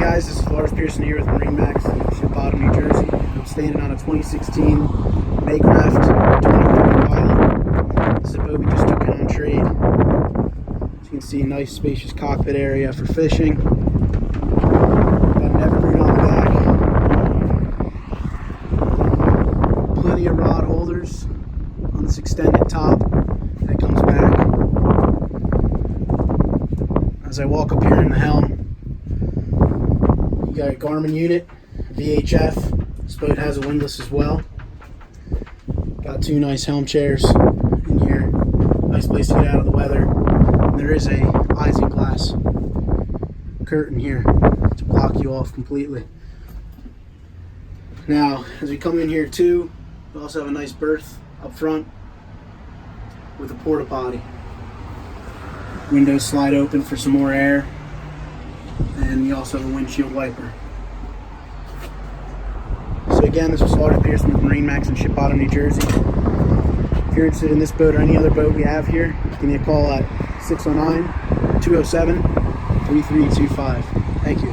guys, this is Lars Pearson here with MarineMax Ship Bottom, New Jersey. I'm standing on a 2016 Maycraft 2030 Pilot. This is a boat we just took in on trade. As you can see, a nice spacious cockpit area for fishing. Got an Evergreen on the back. Plenty of rod holders on this extended top that comes back. As I walk up here in the helm, you got a Garmin unit, VHF. This boat has a windlass as well. Got two nice helm chairs in here. Nice place to get out of the weather. And there is a isinglass curtain here to block you off completely. Now, as we come in here too, we also have a nice berth up front with a porta potty. Windows slide open for some more air, and you also have a windshield wiper. So again, this was Lars Pearson with MarineMax in Ship Bottom, New Jersey. If you're interested in this boat or any other boat we have here, give me a call at 609-207-3325. Thank you.